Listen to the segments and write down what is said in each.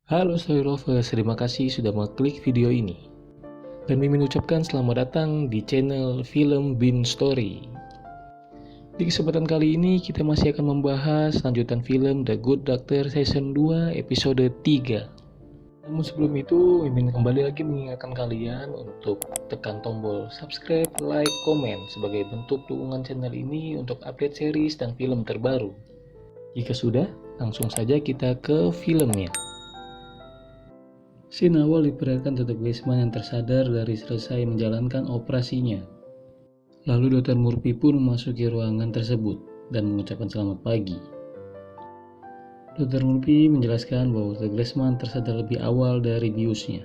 Halo Story Lovers, terima kasih sudah mengklik video ini. Dan Mimin ucapkan selamat datang di channel Film Bin Story. Di kesempatan kali ini kita masih akan membahas lanjutan film The Good Doctor Season 2 episode 3. Namun sebelum itu, Mimin kembali lagi mengingatkan kalian untuk tekan tombol subscribe, like, komen sebagai bentuk dukungan channel ini untuk update series dan film terbaru. Jika sudah, langsung saja kita ke filmnya. Scene awal diperlihatkan Dr. Glassman yang tersadar dari selesai menjalankan operasinya. Lalu Dr. Murphy pun memasuki ruangan tersebut dan mengucapkan selamat pagi. Dr. Murphy menjelaskan bahwa Dr. Glassman tersadar lebih awal dari biusnya.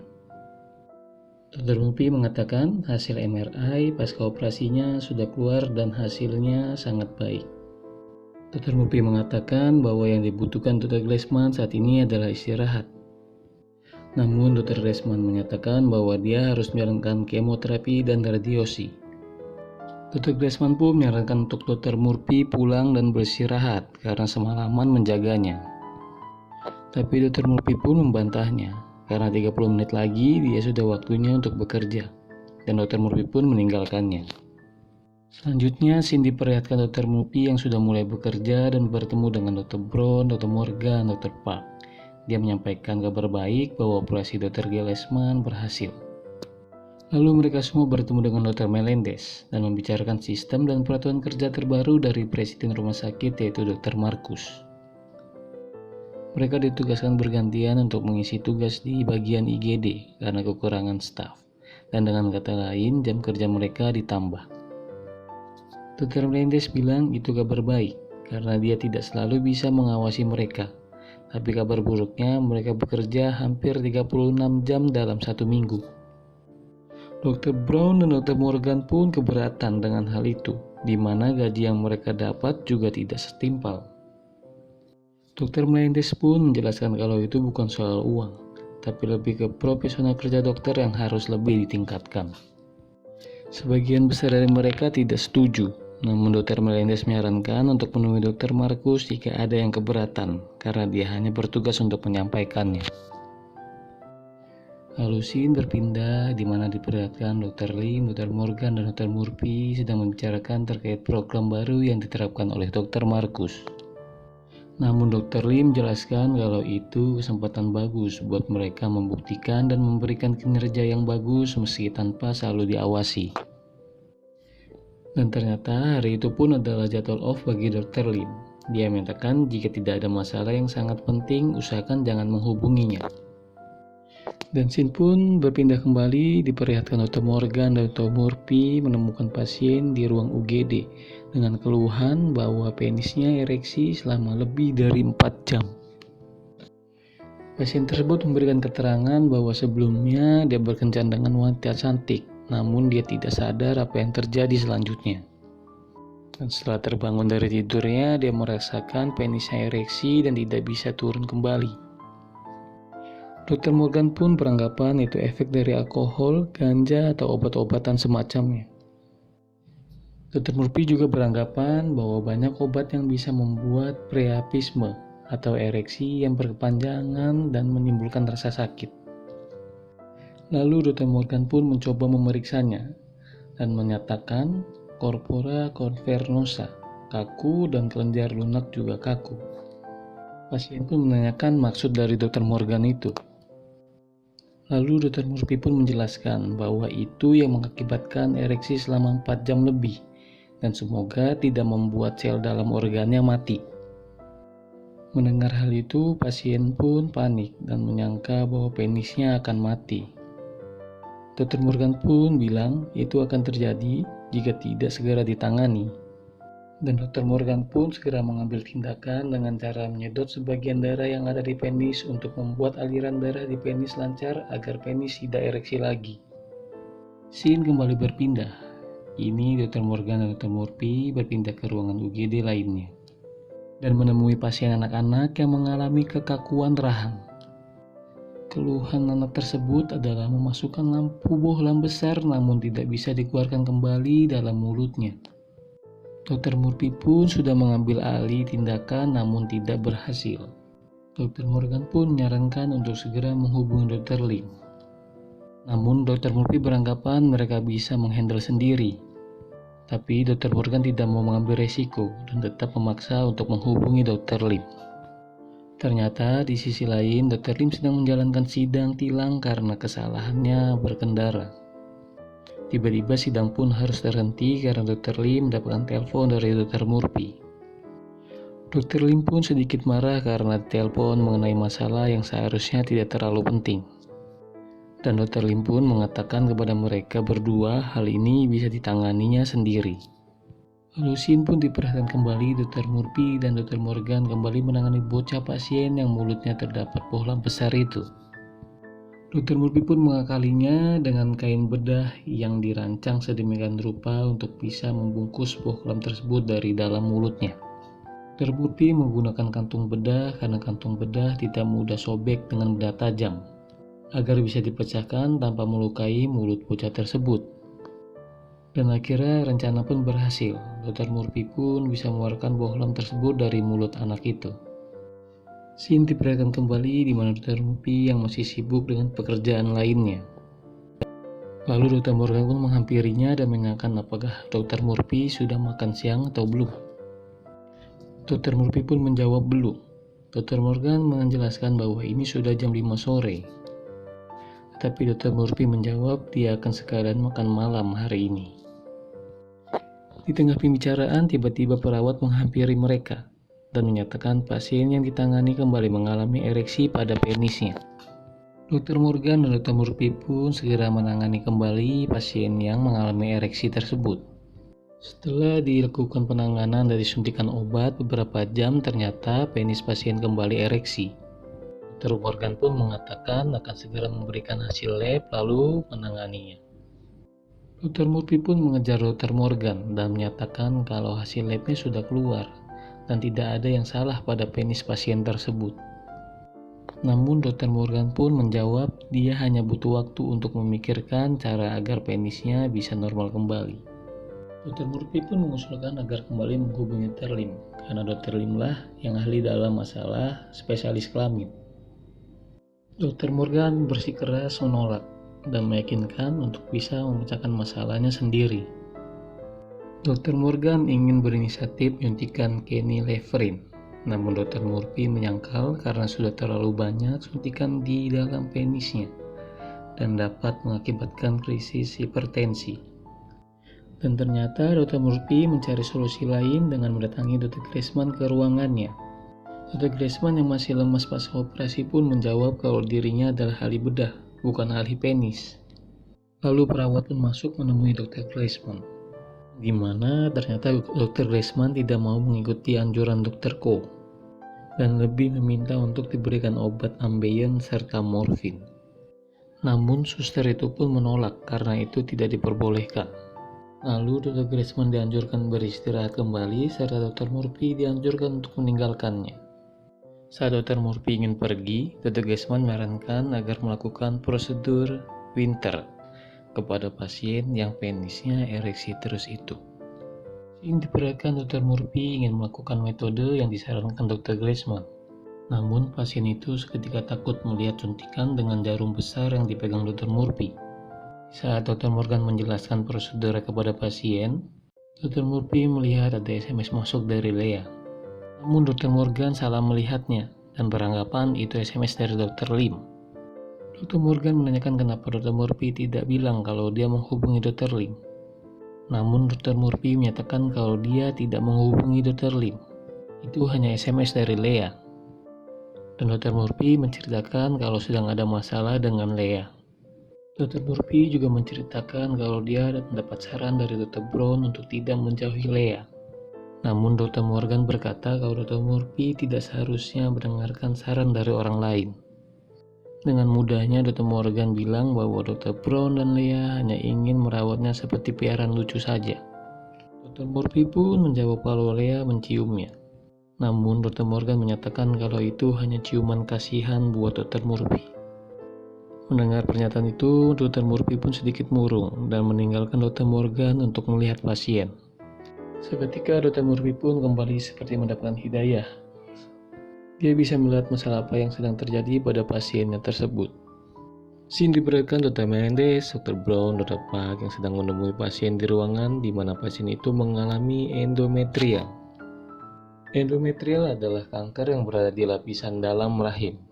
Dr. Murphy mengatakan hasil MRI pasca operasinya sudah keluar dan hasilnya sangat baik. Dr. Murphy mengatakan bahwa yang dibutuhkan Dr. Glassman saat ini adalah istirahat. Namun Dr. Glassman menyatakan bahwa dia harus menjalankan kemoterapi dan radiasi. Dr. Glassman pun menyarankan untuk Dr. Murphy pulang dan beristirahat karena semalaman menjaganya. Tapi Dr. Murphy pun membantahnya karena 30 menit lagi dia sudah waktunya untuk bekerja dan Dr. Murphy pun meninggalkannya. Selanjutnya scene diperlihatkan Dr. Murphy yang sudah mulai bekerja dan bertemu dengan Dr. Brown, Dr. Morgan, Dr. Park. Dia menyampaikan kabar baik bahwa operasi Dr. Glassman berhasil. Lalu mereka semua bertemu dengan Dr. Melendez dan membicarakan sistem dan peraturan kerja terbaru dari presiden rumah sakit yaitu Dr. Marcus. Mereka ditugaskan bergantian untuk mengisi tugas di bagian IGD karena kekurangan staf, dan dengan kata lain jam kerja mereka ditambah. Dr. Melendez bilang itu kabar baik karena dia tidak selalu bisa mengawasi mereka, tapi kabar buruknya mereka bekerja hampir 36 jam dalam satu minggu. Dr. Brown dan Dr. Morgan pun keberatan dengan hal itu, di mana gaji yang mereka dapat juga tidak setimpal. Dr. Melendez pun menjelaskan kalau itu bukan soal uang, tapi lebih ke profesional kerja dokter yang harus lebih ditingkatkan. Sebagian besar dari mereka tidak setuju, namun Dr. Melendez menyarankan untuk menemui Dr. Marcus jika ada yang keberatan, karena dia hanya bertugas untuk menyampaikannya. Lalu scene berpindah di mana diperlihatkan Dr. Lim, Dr. Morgan, dan Dr. Murphy sedang membicarakan terkait program baru yang diterapkan oleh Dr. Marcus. Namun Dr. Lim menjelaskan kalau itu kesempatan bagus buat mereka membuktikan dan memberikan kinerja yang bagus meski tanpa selalu diawasi. Dan ternyata hari itu pun adalah jadwal off bagi Dr. Lim. Dia menyatakan jika tidak ada masalah yang sangat penting, usahakan jangan menghubunginya. Dan scene pun berpindah kembali diperlihatkan Dr. Morgan dan Dr. Murphy menemukan pasien di ruang UGD dengan keluhan bahwa penisnya ereksi selama lebih dari 4 jam. Pasien tersebut memberikan keterangan bahwa sebelumnya dia berkencan dengan wanita cantik, namun dia tidak sadar apa yang terjadi selanjutnya. Dan setelah terbangun dari tidurnya, dia merasakan penisnya ereksi dan tidak bisa turun kembali. Dr. Morgan pun beranggapan itu efek dari alkohol, ganja, atau obat-obatan semacamnya. Dr. Murphy juga beranggapan bahwa banyak obat yang bisa membuat priapisme atau ereksi yang berkepanjangan dan menimbulkan rasa sakit. Lalu Dr. Morgan pun mencoba memeriksanya dan menyatakan corpora cavernosa kaku dan kelenjar lunak juga kaku. Pasien pun menanyakan maksud dari Dr. Morgan itu. Lalu Dr. Murphy pun menjelaskan bahwa itu yang mengakibatkan ereksi selama 4 jam lebih dan semoga tidak membuat sel dalam organnya mati. Mendengar hal itu, pasien pun panik dan menyangka bahwa penisnya akan mati. Dr. Morgan pun bilang itu akan terjadi jika tidak segera ditangani. Dan Dr. Morgan pun segera mengambil tindakan dengan cara menyedot sebagian darah yang ada di penis untuk membuat aliran darah di penis lancar agar penis tidak ereksi lagi. Scene kembali berpindah. Ini Dr. Morgan dan Dr. Murphy berpindah ke ruangan UGD lainnya dan menemui pasien anak-anak yang mengalami kekakuan rahang. Keluhan anak tersebut adalah memasukkan lampu bohlam besar namun tidak bisa dikeluarkan kembali dalam mulutnya. Dr. Murphy pun sudah mengambil alih tindakan namun tidak berhasil. Dr. Morgan pun menyarankan untuk segera menghubungi Dr. Lim. Namun Dr. Murphy beranggapan mereka bisa menghandle sendiri. Tapi Dr. Morgan tidak mau mengambil resiko dan tetap memaksa untuk menghubungi Dr. Lim. Ternyata di sisi lain Dr. Lim sedang menjalankan sidang tilang karena kesalahannya berkendara. Tiba-tiba sidang pun harus terhenti karena Dr. Lim mendapatkan telepon dari Dr. Murphy. Dr. Lim pun sedikit marah karena telepon mengenai masalah yang seharusnya tidak terlalu penting. Dan Dr. Lim pun mengatakan kepada mereka berdua hal ini bisa ditanganinya sendiri. Lalu scene pun diperhatikan kembali Dr. Murphy dan Dr. Morgan kembali menangani bocah pasien yang mulutnya terdapat bohlam besar itu. Dr. Murphy pun mengakalinya dengan kain bedah yang dirancang sedemikian rupa untuk bisa membungkus bohlam tersebut dari dalam mulutnya. Dr. Murphy menggunakan kantung bedah karena kantung bedah tidak mudah sobek dengan bedah tajam, agar bisa dipecahkan tanpa melukai mulut bocah tersebut. Dan akhirnya rencana pun berhasil. Dr. Murphy pun bisa mengeluarkan bohlam tersebut dari mulut anak itu. Scene diperlihatkan kembali di mana Dr. Murphy yang masih sibuk dengan pekerjaan lainnya. Lalu Dr. Morgan pun menghampirinya dan menanyakan apakah Dr. Murphy sudah makan siang atau belum. Dr. Murphy pun menjawab belum. Dr. Morgan menjelaskan bahwa ini sudah jam 5 sore. Tetapi Dr. Murphy menjawab dia akan sekalian makan malam hari ini. Di tengah pembicaraan, tiba-tiba perawat menghampiri mereka dan menyatakan pasien yang ditangani kembali mengalami ereksi pada penisnya. Dr. Morgan dan Dr. Murphy pun segera menangani kembali pasien yang mengalami ereksi tersebut. Setelah dilakukan penanganan dan disuntikan obat beberapa jam, ternyata penis pasien kembali ereksi. Dr. Morgan pun mengatakan akan segera memberikan hasil lab lalu menanganinya. Dr. Murphy pun mengejar Dr. Morgan dan menyatakan kalau hasil labnya sudah keluar dan tidak ada yang salah pada penis pasien tersebut. Namun Dr. Morgan pun menjawab dia hanya butuh waktu untuk memikirkan cara agar penisnya bisa normal kembali. Dr. Murphy pun mengusulkan agar kembali menghubungi Dr. Lim, karena Dr. Lim lah yang ahli dalam masalah spesialis kelamin. Dr. Morgan bersikeras menolak dan meyakinkan untuk bisa memecahkan masalahnya sendiri. Dr. Morgan ingin berinisiatif menyuntikkan Kenny Levering, namun Dr. Murphy menyangkal karena sudah terlalu banyak suntikan di dalam penisnya dan dapat mengakibatkan krisis hipertensi. Dan ternyata Dr. Murphy mencari solusi lain dengan mendatangi Dr. Glassman ke ruangannya. Dr. Glassman yang masih lemas pasca operasi pun menjawab kalau dirinya adalah ahli bedah, bukan ahli penis. Lalu perawat pun masuk menemui Dr. Glassman, di mana ternyata Dr. Glassman tidak mau mengikuti anjuran Dr. Ko dan lebih meminta untuk diberikan obat ambeien serta morfin. Namun suster itu pun menolak karena itu tidak diperbolehkan. Lalu Dr. Glassman dianjurkan beristirahat kembali serta Dr. Murphy dianjurkan untuk meninggalkannya. Saat Dr. Murphy ingin pergi, Dr. Glassman menyarankan agar melakukan prosedur Winter kepada pasien yang penisnya ereksi terus itu. Ini diperlihatkan Dr. Murphy ingin melakukan metode yang disarankan Dr. Glassman. Namun pasien itu seketika takut melihat suntikan dengan jarum besar yang dipegang Dr. Murphy. Saat Dr. Morgan menjelaskan prosedur kepada pasien, Dr. Murphy melihat ada SMS masuk dari Lea. Namun Dr. Morgan salah melihatnya dan beranggapan itu SMS dari Dr. Lim. Dr. Morgan menanyakan kenapa Dr. Murphy tidak bilang kalau dia menghubungi Dr. Lim. Namun Dr. Murphy menyatakan kalau dia tidak menghubungi Dr. Lim. Itu hanya SMS dari Lea. Dan Dr. Murphy menceritakan kalau sedang ada masalah dengan Lea. Dr. Murphy juga menceritakan kalau dia mendapat saran dari Dr. Brown untuk tidak menjauhi Lea. Namun Dr. Morgan berkata kalau Dr. Murphy tidak seharusnya mendengarkan saran dari orang lain. Dengan mudahnya Dr. Morgan bilang bahwa Dr. Brown dan Lea hanya ingin merawatnya seperti piaraan lucu saja. Dr. Murphy pun menjawab kalau Lea menciumnya. Namun Dr. Morgan menyatakan kalau itu hanya ciuman kasihan buat Dr. Murphy. Mendengar pernyataan itu, Dr. Murphy pun sedikit murung dan meninggalkan Dr. Morgan untuk melihat pasien. Seketika Dr. Murphy pun kembali seperti mendapatkan hidayah. Dia bisa melihat masalah apa yang sedang terjadi pada pasiennya tersebut. Scene diperlihatkan Dr. Melendez, Dr. Brown, Dr. Park yang sedang menemui pasien di ruangan di mana pasien itu mengalami endometrial. Endometrial adalah kanker yang berada di lapisan dalam rahim.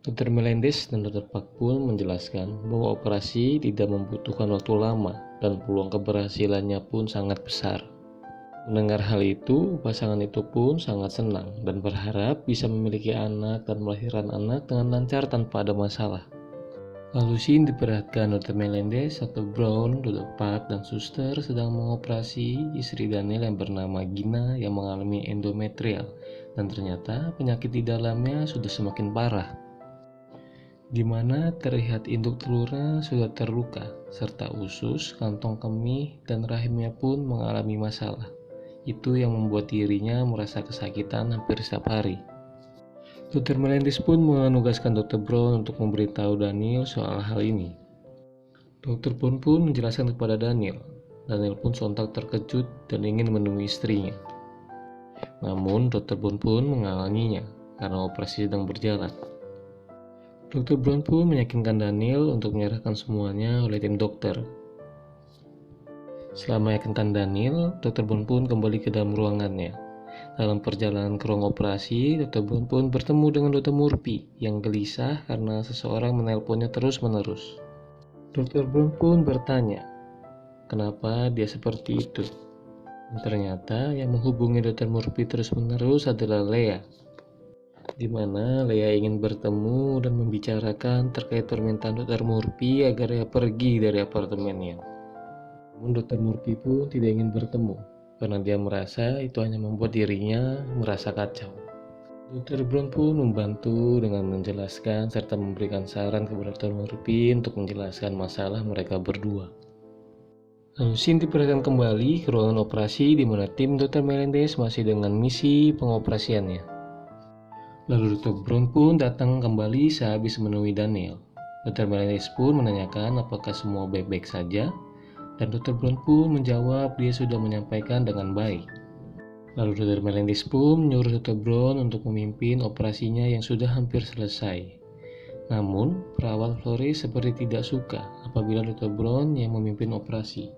Dr. Melendez dan Dr. Park pun menjelaskan bahwa operasi tidak membutuhkan waktu lama dan peluang keberhasilannya pun sangat besar. Mendengar hal itu, pasangan itu pun sangat senang dan berharap bisa memiliki anak dan melahirkan anak dengan lancar tanpa ada masalah. Lalu scene diperlihatkan Dr. Melendez, Dr. Brown, Dr. Park, dan suster sedang mengoperasi istri Daniel yang bernama Gina yang mengalami endometrial, dan ternyata penyakit di dalamnya sudah semakin parah, di mana terlihat induk telurnya sudah terluka, serta usus, kantong kemih, dan rahimnya pun mengalami masalah. Itu yang membuat dirinya merasa kesakitan hampir setiap hari. Dr. Melendez pun menugaskan Dr. Brown untuk memberitahu Daniel soal hal ini. Dr. Brown pun menjelaskan kepada Daniel. Daniel pun sontak terkejut dan ingin menemui istrinya. Namun Dr. Brown pun menghalanginya karena operasi sedang berjalan. Dr. Brown pun meyakinkan Daniel untuk menyerahkan semuanya oleh tim dokter. Setelah meyakinkan Daniel, Dr. Brown pun kembali ke dalam ruangannya. Dalam perjalanan ke ruang operasi, Dr. Brown pun bertemu dengan Dr. Murphy yang gelisah karena seseorang menelponnya terus-menerus. Dr. Brown pun bertanya, kenapa dia seperti itu? Dan ternyata yang menghubungi Dr. Murphy terus-menerus adalah Lea, di mana Lea ingin bertemu dan membicarakan terkait permintaan Dr. Murphy agar ia pergi dari apartemennya. Namun Dr. Murphy pun tidak ingin bertemu karena dia merasa itu hanya membuat dirinya merasa kacau. Dr. Brown pun membantu dengan menjelaskan serta memberikan saran kepada Dr. Murphy untuk menjelaskan masalah mereka berdua. Lalu scene diperlihatkan kembali ke ruangan operasi di mana tim Dr. Melendez masih dengan misi pengoperasiannya. Lalu Dr. Brown pun datang kembali sehabis menemui Daniel. Dr. Melendez pun menanyakan apakah semua baik-baik saja, dan Dr. Brown pun menjawab dia sudah menyampaikan dengan baik. Lalu Dr. Melendez pun menyuruh Dr. Brown untuk memimpin operasinya yang sudah hampir selesai. Namun, perawat Flores seperti tidak suka apabila Dr. Brown yang memimpin operasi.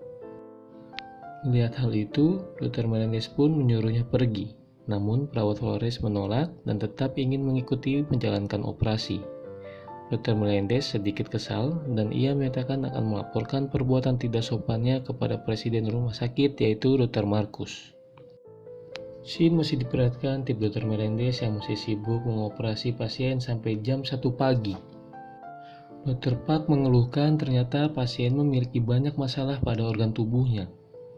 Melihat hal itu, Dr. Melendez pun menyuruhnya pergi. Namun, perawat Flores menolak dan tetap ingin mengikuti menjalankan operasi. Dr. Melendez sedikit kesal dan ia menyatakan akan melaporkan perbuatan tidak sopannya kepada presiden rumah sakit yaitu Dr. Marcus. Scene masih diperlihatkan tim Dr. Melendez yang masih sibuk mengoperasi pasien sampai jam 1 pagi. Dr. Park mengeluhkan ternyata pasien memiliki banyak masalah pada organ tubuhnya.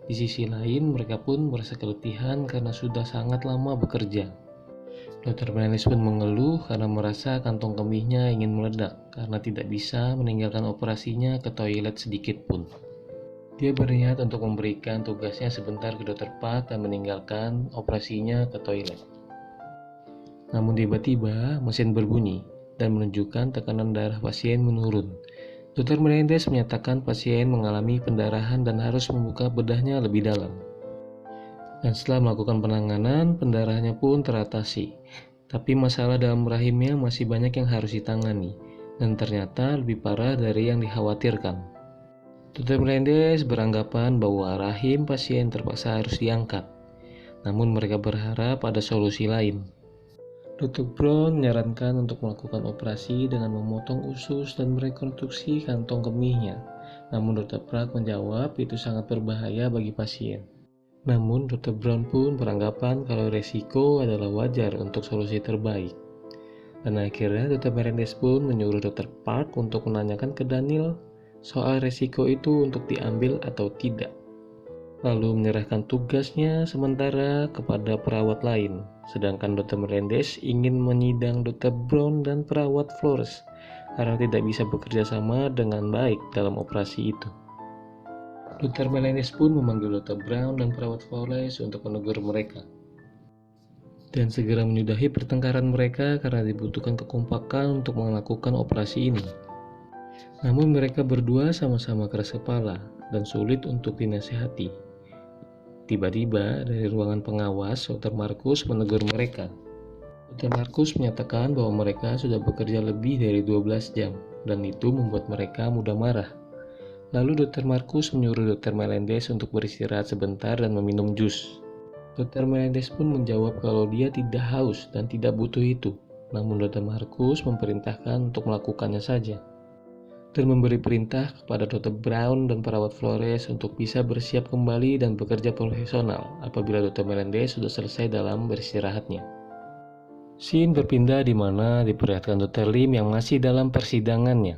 Di sisi lain mereka pun merasa keletihan karena sudah sangat lama bekerja. Dr. Melendez pun mengeluh karena merasa kantong kemihnya ingin meledak karena tidak bisa meninggalkan operasinya ke toilet sedikit pun. Dia berniat untuk memberikan tugasnya sebentar ke Dr. Park dan meninggalkan operasinya ke toilet. Namun tiba-tiba mesin berbunyi dan menunjukkan tekanan darah pasien menurun. Dr. Melendez menyatakan pasien mengalami pendarahan dan harus membuka bedahnya lebih dalam. Dan setelah melakukan penanganan, pendarahannya pun teratasi. Tapi masalah dalam rahimnya masih banyak yang harus ditangani, dan ternyata lebih parah dari yang dikhawatirkan. Dr. Melendez beranggapan bahwa rahim pasien terpaksa harus diangkat, namun mereka berharap ada solusi lain. Dr. Brown menyarankan untuk melakukan operasi dengan memotong usus dan merekonstruksi kantong kemihnya, namun Dr. Park menjawab itu sangat berbahaya bagi pasien. Namun Dr. Brown pun beranggapan kalau resiko adalah wajar untuk solusi terbaik. Dan akhirnya Dr. Melendez pun menyuruh Dr. Park untuk menanyakan ke Daniel soal resiko itu untuk diambil atau tidak. Lalu menyerahkan tugasnya sementara kepada perawat lain. Sedangkan Dr. Melendez ingin menyidang Dr. Brown dan perawat Flores karena tidak bisa bekerja sama dengan baik dalam operasi itu. Dr. Melendez pun memanggil Dr. Brown dan perawat Flores untuk menegur mereka dan segera menyudahi pertengkaran mereka karena dibutuhkan kekompakan untuk melakukan operasi ini. Namun mereka berdua sama-sama keras kepala dan sulit untuk dinasihati. Tiba-tiba dari ruangan pengawas, Dr. Markus menegur mereka. Dr. Markus menyatakan bahwa mereka sudah bekerja lebih dari 12 jam, dan itu membuat mereka mudah marah. Lalu Dr. Markus menyuruh Dr. Melendez untuk beristirahat sebentar dan meminum jus. Dr. Melendez pun menjawab kalau dia tidak haus dan tidak butuh itu, namun Dr. Markus memerintahkan untuk melakukannya saja, dan memberi perintah kepada Dr. Brown dan perawat Flores untuk bisa bersiap kembali dan bekerja profesional apabila Dr. Melendez sudah selesai dalam beristirahatnya. Scene berpindah di mana diperlihatkan Dr. Lim yang masih dalam persidangannya.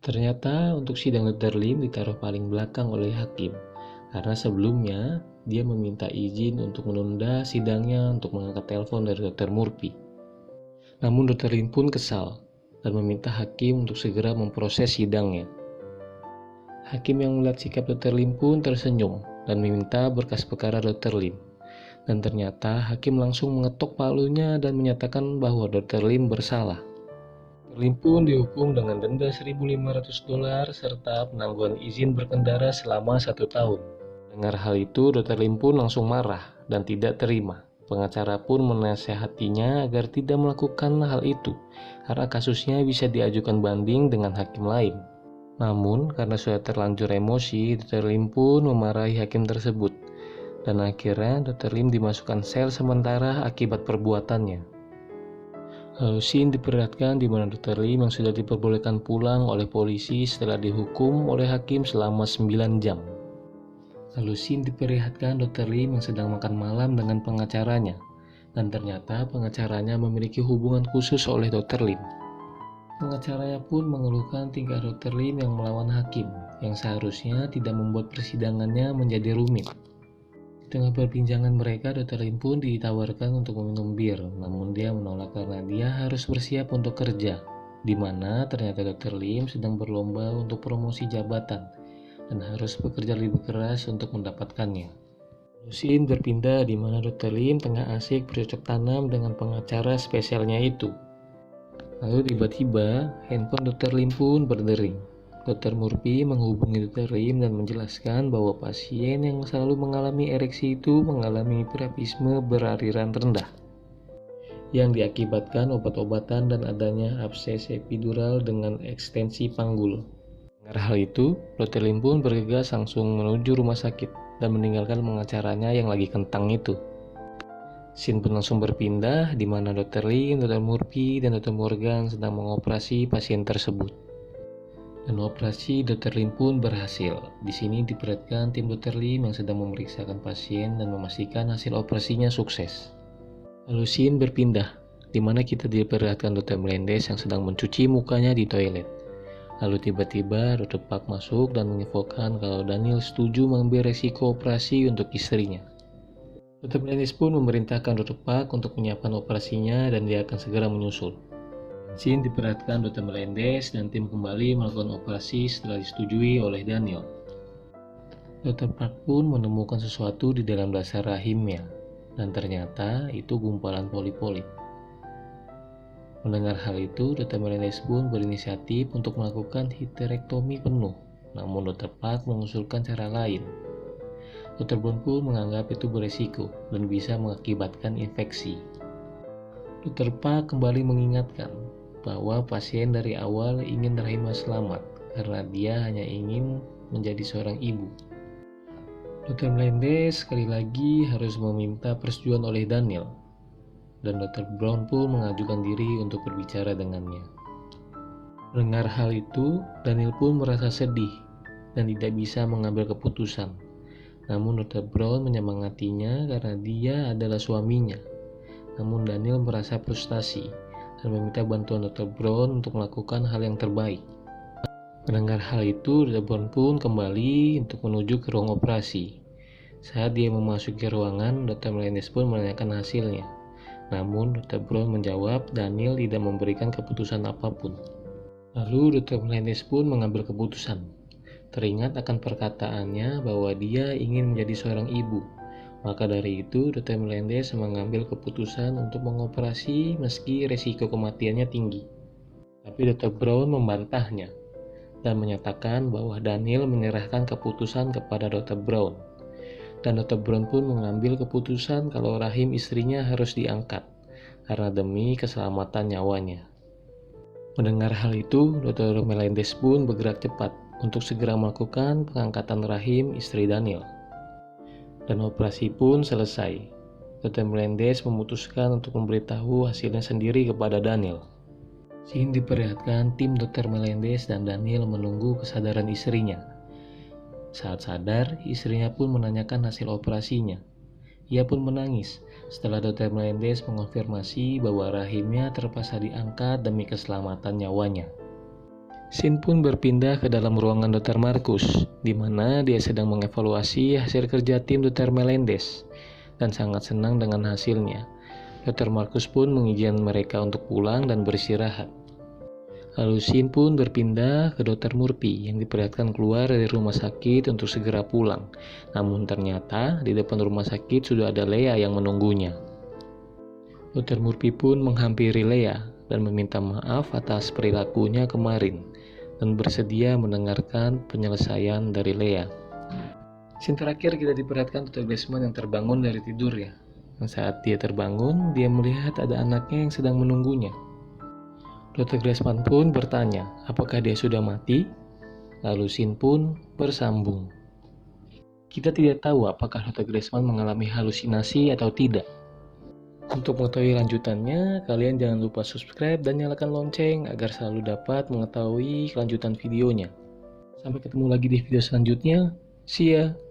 Ternyata untuk sidang Dr. Lim ditaruh paling belakang oleh hakim, karena sebelumnya dia meminta izin untuk menunda sidangnya untuk mengangkat telepon dari Dr. Murphy. Namun Dr. Lim pun kesal dan meminta hakim untuk segera memproses sidangnya. Hakim yang melihat sikap Dr. Lim pun tersenyum dan meminta berkas perkara Dr. Lim. Dan ternyata hakim langsung mengetok palunya dan menyatakan bahwa Dr. Lim bersalah. Dr. Lim pun dihukum dengan denda $1.500 serta penangguhan izin berkendara selama 1 tahun. Dengar hal itu, Dr. Lim pun langsung marah dan tidak terima. Pengacara pun menasihatinya agar tidak melakukan hal itu, karena kasusnya bisa diajukan banding dengan hakim lain. Namun, karena sudah terlanjur emosi, Dr. Lim pun memarahi hakim tersebut. Dan akhirnya, Dr. Lim dimasukkan sel sementara akibat perbuatannya. Lalu scene diperlihatkan di mana Dr. Lim yang sudah diperbolehkan pulang oleh polisi setelah dihukum oleh hakim selama 9 jam. Lalu scene diperlihatkan Dr. Lim yang sedang makan malam dengan pengacaranya, dan ternyata pengacaranya memiliki hubungan khusus oleh Dr. Lim. Pengacaranya pun mengeluhkan tingkah Dr. Lim yang melawan hakim, yang seharusnya tidak membuat persidangannya menjadi rumit. Di tengah perbincangan mereka, Dr. Lim pun ditawarkan untuk meminum bir, namun dia menolak karena dia harus bersiap untuk kerja, di mana ternyata Dr. Lim sedang berlomba untuk promosi jabatan dan harus bekerja lebih keras untuk mendapatkannya. Scene berpindah di mana Dr. Lim tengah asik bercocok tanam dengan pengacara spesialnya itu. Lalu tiba-tiba handphone Dr. Lim pun berdering. Dr. Murphy menghubungi Dr. Lim dan menjelaskan bahwa pasien yang selalu mengalami ereksi itu mengalami priapisme beraliran rendah yang diakibatkan obat-obatan dan adanya abses epidural dengan ekstensi panggul. Dengar hal itu, Dr. Lim pun bergegas langsung menuju rumah sakit dan meninggalkan pengacaranya yang lagi kentang itu. Scene pun langsung berpindah di mana Dr. Lim, Dr. Murphy, dan Dr. Morgan sedang mengoperasi pasien tersebut. Dan operasi Dr. Lim pun berhasil. Di sini diperlihatkan tim Dr. Lim yang sedang memeriksakan pasien dan memastikan hasil operasinya sukses. Lalu scene berpindah di mana kita diperlihatkan Dr. Melendez yang sedang mencuci mukanya di toilet. Lalu tiba-tiba Dr. Park masuk dan menginfokan kalau Daniel setuju mengambil resiko operasi untuk istrinya. Dr. Melendez pun memerintahkan Dr. Park untuk menyiapkan operasinya dan dia akan segera menyusul. Scene diperlihatkan Dr. Melendez dan tim kembali melakukan operasi setelah disetujui oleh Daniel. Dr. Park pun menemukan sesuatu di dalam dasar rahimnya, dan ternyata itu gumpalan poli-poli. Mendengar hal itu, Dr. Melendez pun berinisiatif untuk melakukan histerektomi penuh, namun Dr. Park mengusulkan cara lain. Dr. Brown pun menganggap itu beresiko dan bisa mengakibatkan infeksi. Dr. Park kembali mengingatkan bahwa pasien dari awal ingin rahimnya selamat karena dia hanya ingin menjadi seorang ibu. Dr. Melendez sekali lagi harus meminta persetujuan oleh Daniel, dan Dr. Brown pun mengajukan diri untuk berbicara dengannya. Mendengar hal itu, Daniel pun merasa sedih dan tidak bisa mengambil keputusan. Namun Dr. Brown menyemangatinya karena dia adalah suaminya. Namun Daniel merasa frustasi dan meminta bantuan Dr. Brown untuk melakukan hal yang terbaik. Mendengar hal itu, Dr. Brown pun kembali untuk menuju ke ruang operasi. Saat dia memasuki ruangan, Dr. Melendez pun menanyakan hasilnya. Namun Dr. Brown menjawab Daniel tidak memberikan keputusan apapun. Lalu Dr. Melendez pun mengambil keputusan. Teringat akan perkataannya bahwa dia ingin menjadi seorang ibu. Maka dari itu, Dr. Melendez mengambil keputusan untuk mengoperasi meski resiko kematiannya tinggi. Tapi Dr. Brown membantahnya dan menyatakan bahwa Daniel menyerahkan keputusan kepada Dr. Brown. dan Dr. Brown pun mengambil keputusan kalau rahim istrinya harus diangkat karena demi keselamatan nyawanya. Mendengar hal itu, Dr. Melendez pun bergerak cepat untuk segera melakukan pengangkatan rahim istri Daniel. Dan operasi pun selesai. Dr. Melendez memutuskan untuk memberitahu hasilnya sendiri kepada Daniel. Scene diperlihatkan tim Dr. Melendez dan Daniel menunggu kesadaran istrinya. Saat sadar, istrinya pun menanyakan hasil operasinya. Ia pun menangis setelah Dr. Melendez mengonfirmasi bahwa rahimnya terpaksa diangkat demi keselamatan nyawanya. Scene pun berpindah ke dalam ruangan Dr. Marcus, di mana dia sedang mengevaluasi hasil kerja tim Dr. Melendez dan sangat senang dengan hasilnya. Dr. Marcus pun mengizinkan mereka untuk pulang dan beristirahat. Lalu scene pun berpindah ke Dr. Murphy yang diperlihatkan keluar dari rumah sakit untuk segera pulang. Namun ternyata di depan rumah sakit sudah ada Lea yang menunggunya. Dr. Murphy pun menghampiri Lea dan meminta maaf atas perilakunya kemarin dan bersedia mendengarkan penyelesaian dari Lea. Scene terakhir kita diperlihatkan Dr. Glassman yang terbangun dari tidurnya. Dan saat dia terbangun, dia melihat ada anaknya yang sedang menunggunya. Dr. Glassman pun bertanya, apakah dia sudah mati? Lalu scene pun bersambung. Kita tidak tahu apakah Dr. Glassman mengalami halusinasi atau tidak. Untuk mengetahui lanjutannya, kalian jangan lupa subscribe dan nyalakan lonceng agar selalu dapat mengetahui kelanjutan videonya. Sampai ketemu lagi di video selanjutnya. See ya!